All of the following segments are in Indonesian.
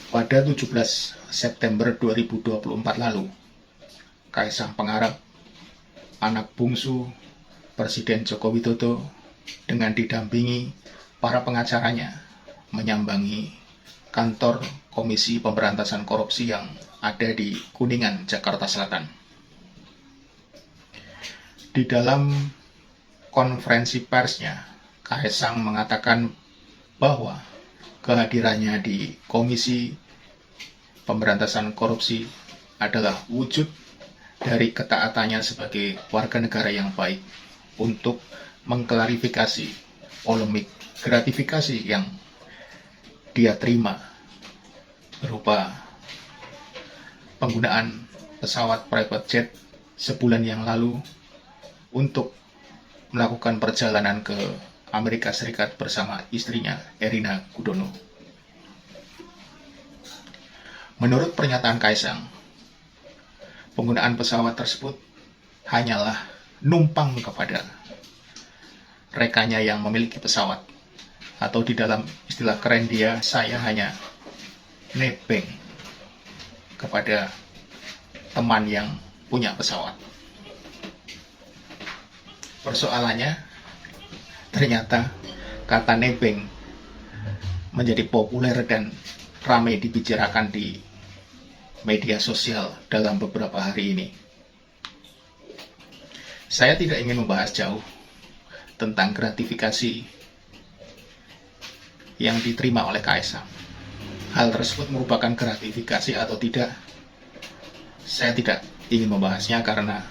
Pada 17 September 2024 lalu, Kaisang Pangarep, anak bungsu Presiden Joko Widodo, dengan didampingi para pengacaranya, menyambangi kantor Komisi Pemberantasan Korupsi yang ada di Kuningan, Jakarta Selatan. Di dalam konferensi persnya, Kaisang mengatakan bahwa kehadirannya di Komisi Pemberantasan Korupsi adalah wujud dari ketaatannya sebagai warga negara yang baik untuk mengklarifikasi polemik gratifikasi yang dia terima berupa penggunaan pesawat private jet sebulan yang lalu untuk melakukan perjalanan ke Amerika Serikat bersama istrinya, Erina Gudono. Menurut pernyataan Kaisang, penggunaan pesawat tersebut hanyalah numpang kepada rekannya yang memiliki pesawat, atau di dalam istilah keren dia, saya hanya nebeng kepada teman yang punya pesawat. Persoalannya, ternyata kata nebeng menjadi populer dan ramai dibicarakan di media sosial dalam beberapa hari ini. Saya tidak ingin membahas jauh tentang gratifikasi yang diterima oleh Kaisang. Hal tersebut merupakan gratifikasi atau tidak, saya tidak ingin membahasnya karena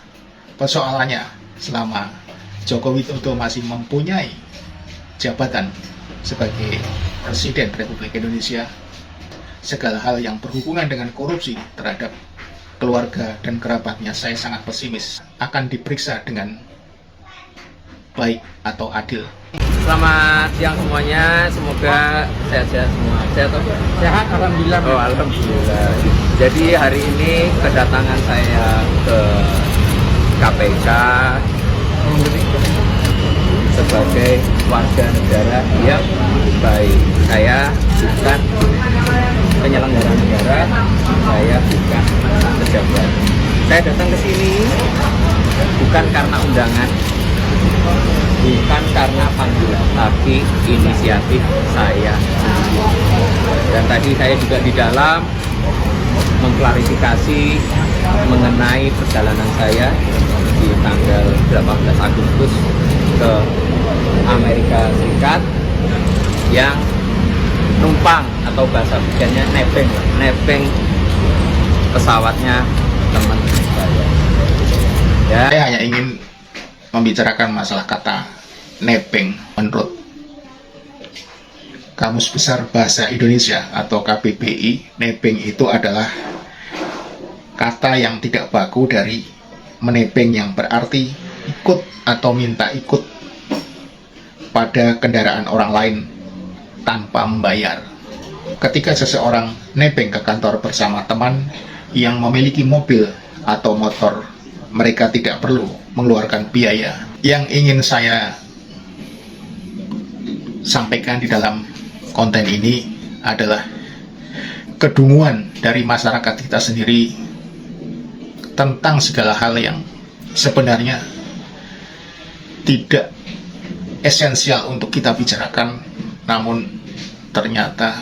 persoalannya selama Joko Widodo masih mempunyai jabatan sebagai Presiden Republik Indonesia, segala hal yang berhubungan dengan korupsi terhadap keluarga dan kerabatnya, saya sangat pesimis akan diperiksa dengan baik atau adil. Selamat siang semuanya, semoga sehat-sehat semua. Sehat atau? Sehat, alhamdulillah. Oh, alhamdulillah. Jadi hari ini kedatangan saya ke KPK sebagai warga negara yang baik. Saya bukan penyelenggara negara, saya bukan pejabat. Saya datang ke sini bukan karena undangan, bukan karena panggilan, tapi inisiatif saya sendiri. Dan tadi saya juga di dalam mengklarifikasi mengenai perjalanan saya di tanggal 18 Agustus ke Amerika Serikat yang numpang atau bahasa bijannya nebeng pesawatnya teman saya. Ya, saya hanya ingin membicarakan masalah kata nebeng. Menurut Kamus Besar Bahasa Indonesia atau KBBI, nebeng itu adalah kata yang tidak baku dari menebeng, yang berarti ikut atau minta ikut pada kendaraan orang lain tanpa membayar. Ketika seseorang nebeng ke kantor bersama teman yang memiliki mobil atau motor, mereka tidak perlu mengeluarkan biaya. Yang ingin saya sampaikan di dalam konten ini adalah kedunguan dari masyarakat kita sendiri tentang segala hal yang sebenarnya tidak esensial untuk kita bicarakan, namun ternyata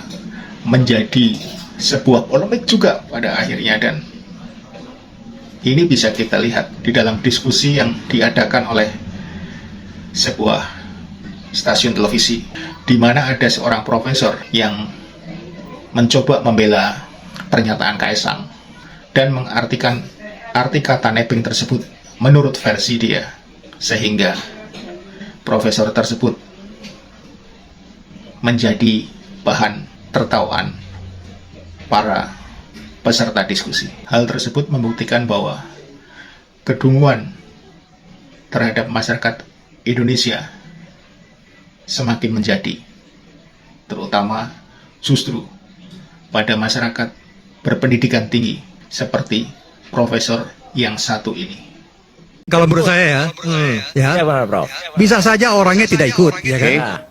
menjadi sebuah polemik juga pada akhirnya. Dan ini bisa kita lihat di dalam diskusi yang diadakan oleh sebuah stasiun televisi, di mana ada seorang profesor yang mencoba membela pernyataan Kaisang dan mengartikan arti kata nebeng tersebut menurut versi dia, sehingga profesor tersebut menjadi bahan tertawaan para peserta diskusi. Hal tersebut membuktikan bahwa kedunguan terhadap masyarakat Indonesia semakin menjadi, terutama justru pada masyarakat berpendidikan tinggi seperti profesor yang satu ini. Kalau menurut saya ya, Ya benar, Bro. bisa saja orangnya tidak ikut, ya kan?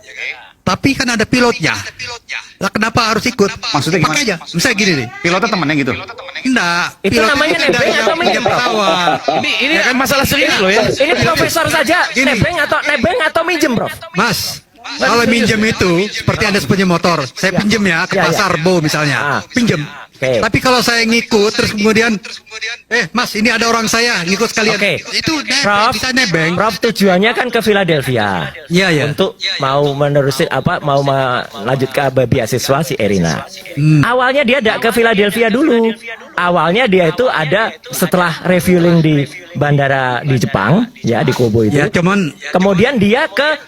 tapi kan ada pilotnya. Lah kenapa harus ikut? Maksudnya gimana? Pakai aja. Misalnya gini nih. Pilotnya temennya gitu. Enggak. Itu namanya nebeng atau minjem, Bro? pesawat. Ini kan masalah serius loh ya. Ini profesor saja Gini. nebeng atau minjem, Bro? Mas, kalau minjem itu seperti Anda punya motor, saya pinjem ya ke Ya, ya. pasar Bo misalnya, pinjem. Oke. Tapi kalau saya ngikut terus kemudian, Mas ini ada orang saya ngikut sekalian, Oke. itu Prof, bisa nebeng. Prof tujuannya kan ke Philadelphia. Iya ya. Untuk mau menerusin mau melanjut ke beasiswa si Erina. Awalnya dia tidak ke Philadelphia dulu. Awalnya dia itu ada setelah refueling di bandara di Jepang, ya di Kobe itu. Ya cuman Kemudian dia ke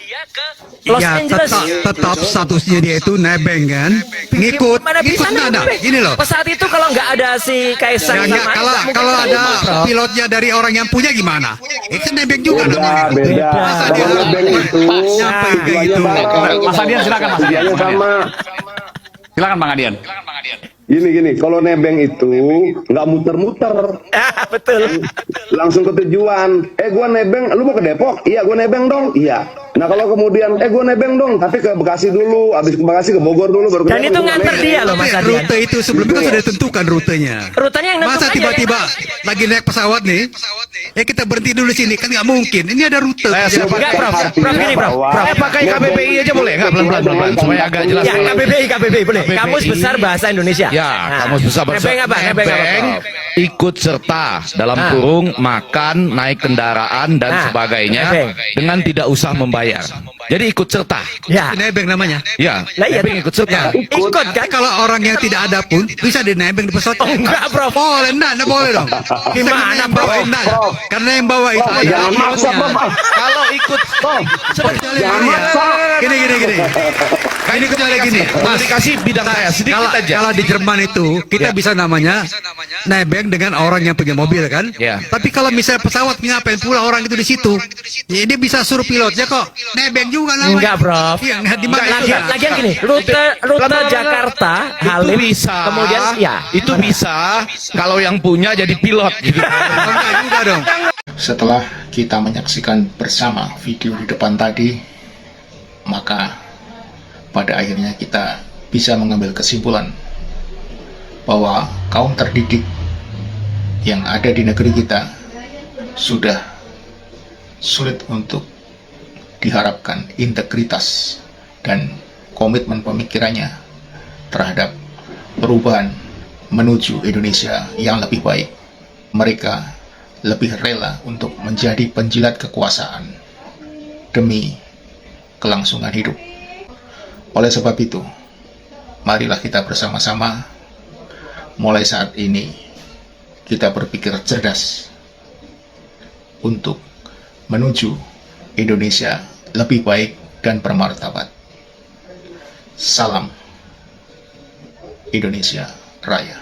Los ya Angeles. tetap statusnya dia itu nebeng kan, ngikut, Mana bisa nada. nebeng? Gini loh. Pesawat itu kalau nggak ada si Kaisang Ya, enggak, sama kalau nggak mungkin kalau ada terima, Prof. pilotnya dari orang yang punya gimana? Itu nebeng juga namanya. Beda. Masa dia Kalau nebeng itu nyampe kayak tujuannya gitu. bareng. Mas Adian silakan, Mas Adian. Tujuannya sama. Silakan Bang Adian. Gini, kalau nebeng itu nggak muter-muter, Ah, betul. langsung ke tujuan. Gua nebeng, lu mau ke Depok? Iya, gua nebeng dong. Iya. Nah kalau kemudian, gua nebeng dong, tapi ke Bekasi dulu, habis ke Bekasi ke Bogor dulu, baru ke Dan Depok, itu gua nganter nebeng. dia loh, Mas Tapi Adian. rute itu sebelumnya kan sudah ditentukan rutenya. Rutenya yang nentuin Masa aja, tiba-tiba lagi naik pesawat nih, kita berhenti dulu di sini kan nggak mungkin. Ini ada rute. Enggak, Prof. Prof gini, Prof. Prof. Pakai KBBI aja boleh nggak pelan-pelan supaya agak jelas. Ya, KBBI boleh. Kamus Besar Bahasa Indonesia. Ya, Nah, kamus besar bahasa. Nebeng apa? Nebeng apa, Nebeng Prof? ikut serta dalam Nah. kurung makan, naik kendaraan dan Nah, sebagainya nebeng. dengan tidak usah membayar. Jadi ikut serta. Ya. Nebeng namanya. Ya, Lah iya, nebeng ikut serta. Ikut kan? Tapi kalau orang yang tidak ada pun bisa dinebeng di pesawat. Oh, enggak, Prof. Boleh, enggak boleh dong. Gimana, Prof? Karena yang bawa itu ada Jangan maksa, pilotnya. Prof. Kalau ikut Kecuali Jangan gini ya. maksa. Gini. Ini kecuali gini. Mas, dikasih bidang saya sedikit kalau, aja. kalau di Jerman itu kita Ya. bisa namanya nebeng dengan orang yang punya mobil kan. Ya. Tapi kalau misalnya pesawat ngapain pula orang itu di situ, ya dia bisa suruh pilotnya kok nebeng juga namanya. Enggak, Prof. Iya, di mana itu? Lagian gini, rute Jakarta, Halim, bisa, kemudian ya. itu bisa kalau yang punya jadi pilot gitu. Enggak juga dong. Setelah kita menyaksikan bersama video di depan tadi, maka pada akhirnya kita bisa mengambil kesimpulan bahwa kaum terdidik yang ada di negeri kita sudah sulit untuk diharapkan integritas dan komitmen pemikirannya terhadap perubahan menuju Indonesia yang lebih baik. Mereka lebih rela untuk menjadi penjilat kekuasaan demi kelangsungan hidup. Oleh sebab itu, marilah kita bersama-sama mulai saat ini kita berpikir cerdas untuk menuju Indonesia lebih baik dan bermartabat. Salam Indonesia Raya.